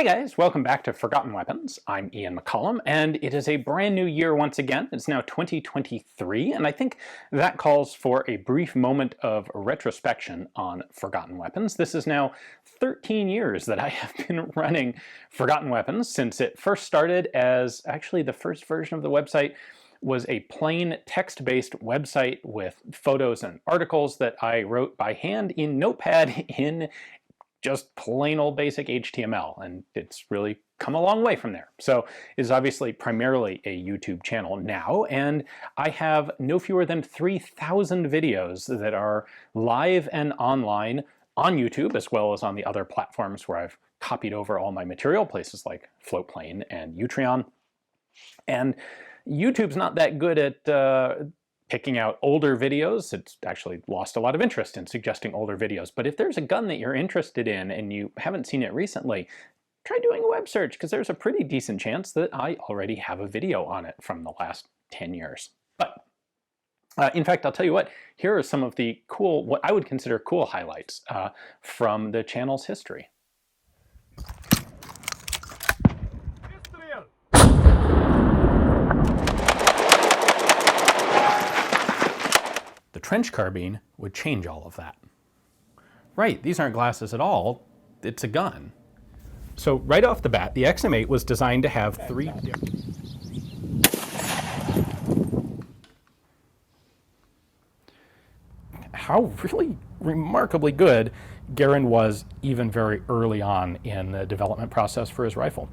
Hey guys, welcome back to Forgotten Weapons. I'm Ian McCollum, and it is a brand new year once again. It's now 2023, and I think that calls for a brief moment of retrospection on Forgotten Weapons. This is now 13 years that I have been running Forgotten Weapons since it first started as actually the first version of the website was a plain text-based website with photos and articles that I wrote by hand in Notepad in just plain old basic HTML, and it's really come a long way from there. So it is obviously primarily a YouTube channel now, and I have no fewer than 3,000 videos that are live and online on YouTube, as well as on the other platforms where I've copied over all my material, places like Floatplane and Utreon. And YouTube's not that good at picking out older videos. It's actually lost a lot of interest in suggesting older videos. But if there's a gun that you're interested in and you haven't seen it recently, try doing a web search, because there's a pretty decent chance that I already have a video on it from the last 10 years. But in fact, I'll tell you what, here are some of the cool, what I would consider cool highlights from the channel's history. The trench carbine would change all of that. Right, these aren't glasses at all, it's a gun. So right off the bat, the XM8 was designed to have three How really remarkably good Garand was even very early on in the development process for his rifle.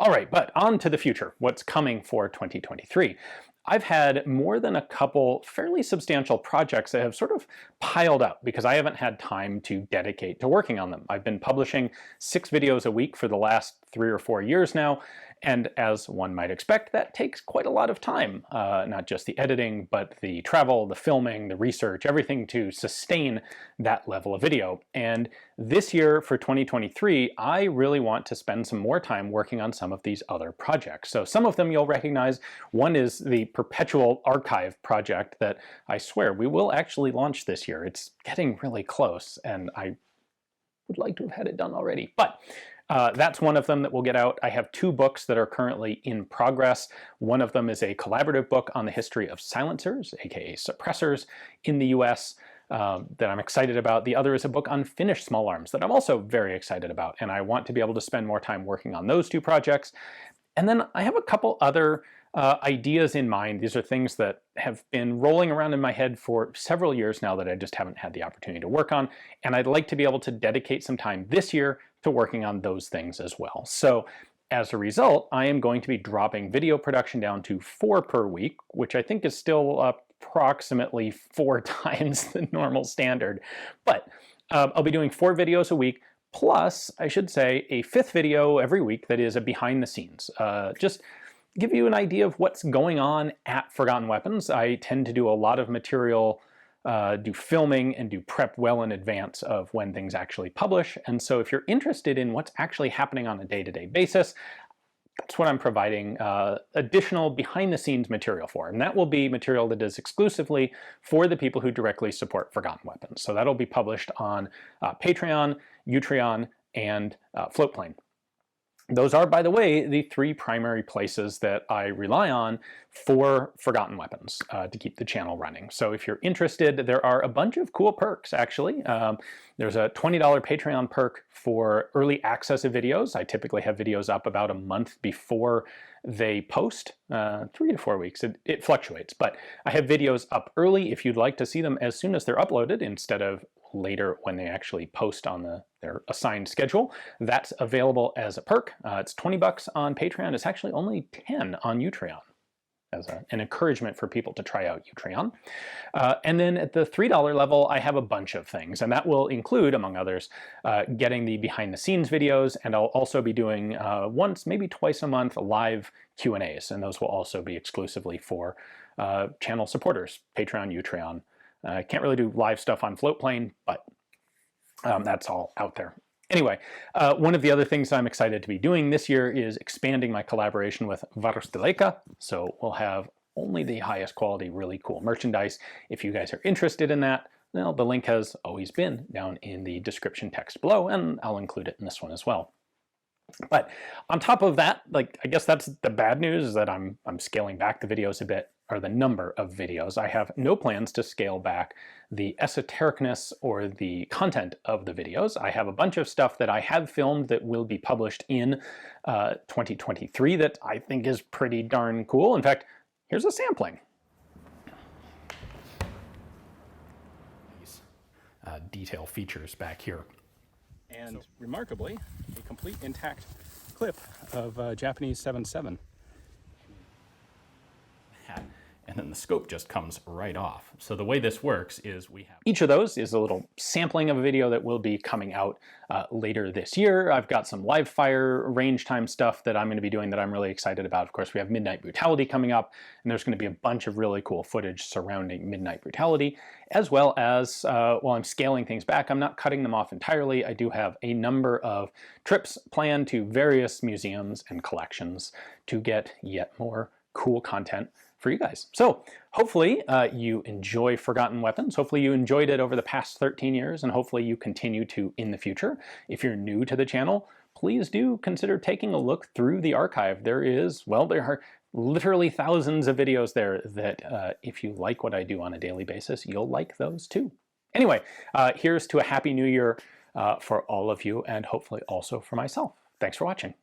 All right, but on to the future, what's coming for 2023. I've had more than a couple fairly substantial projects that have sort of piled up because I haven't had time to dedicate to working on them. I've been publishing 6 videos a week for the last 3 or 4 years now, and as one might expect, that takes quite a lot of time. Not just the editing, but the travel, the filming, the research, everything to sustain that level of video. And this year, for 2023, I really want to spend some more time working on some of these other projects. So some of them you'll recognize. One is the Perpetual Archive project that I swear we will actually launch this year. It's getting really close, and I would like to have had it done already. But that's one of them that will get out. I have 2 books that are currently in progress. One of them is a collaborative book on the history of silencers, aka suppressors, in the US that I'm excited about. The other is a book on finished small arms that I'm also very excited about, and I want to be able to spend more time working on those 2 projects. And then I have a couple other ideas in mind. These are things that have been rolling around in my head for several years now that I just haven't had the opportunity to work on, and I'd like to be able to dedicate some time this year to working on those things as well. So as a result, I am going to be dropping video production down to 4 per week, which I think is still approximately 4 times the normal standard. But I'll be doing 4 videos a week, plus, I should say, a 5th video every week that is a behind the scenes. Just give you an idea of what's going on at Forgotten Weapons. I tend to do a lot of material, do filming and do prep well in advance of when things actually publish. And so if you're interested in what's actually happening on a day-to-day basis, that's what I'm providing additional behind-the-scenes material for. And that will be material that is exclusively for the people who directly support Forgotten Weapons. So that'll be published on Patron, Utreon, and Floatplane. Those are, by the way, the 3 primary places that I rely on for Forgotten Weapons to keep the channel running. So if you're interested, there are a bunch of cool perks, actually. There's a $20 Patreon perk for early access of videos. I typically have videos up about a month before they post, 3 to 4 weeks. It fluctuates, but I have videos up early if you'd like to see them as soon as they're uploaded instead of later when they actually post on their assigned schedule. That's available as a perk. It's 20 bucks on Patreon. It's actually only 10 on Utreon, as an encouragement for people to try out Utreon. And then at the $3 level, I have a bunch of things, and that will include, among others, getting the behind-the-scenes videos, and I'll also be doing once, maybe twice a month, live Q&As, and those will also be exclusively for channel supporters, Patreon, Utreon. I can't really do live stuff on Floatplane, but that's all out there. Anyway, one of the other things I'm excited to be doing this year is expanding my collaboration with Varusteleka. So we'll have only the highest quality, really cool merchandise. If you guys are interested in that, well, the link has always been down in the description text below, and I'll include it in this one as well. But on top of that, like, I guess that's the bad news, is that I'm scaling back the videos a bit, or the number of videos. I have no plans to scale back the esotericness or the content of the videos. I have a bunch of stuff that I have filmed that will be published in 2023 that I think is pretty darn cool. In fact, here's a sampling. These detail features back here. And remarkably, a complete intact clip of Japanese 7.7. And then the scope just comes right off. So the way this works is we have each of those is a little sampling of a video that will be coming out later this year. I've got some live fire range time stuff that I'm going to be doing that I'm really excited about. Of course, we have Midnight Brutality coming up, and there's going to be a bunch of really cool footage surrounding Midnight Brutality, as well as, while I'm scaling things back, I'm not cutting them off entirely. I do have a number of trips planned to various museums and collections to get yet more cool content for you guys. So hopefully you enjoy Forgotten Weapons. Hopefully you enjoyed it over the past 13 years, and hopefully you continue to in the future. If you're new to the channel, please do consider taking a look through the archive. There are literally thousands of videos there that if you like what I do on a daily basis, you'll like those too. Anyway, here's to a Happy New Year for all of you, and hopefully also for myself. Thanks for watching.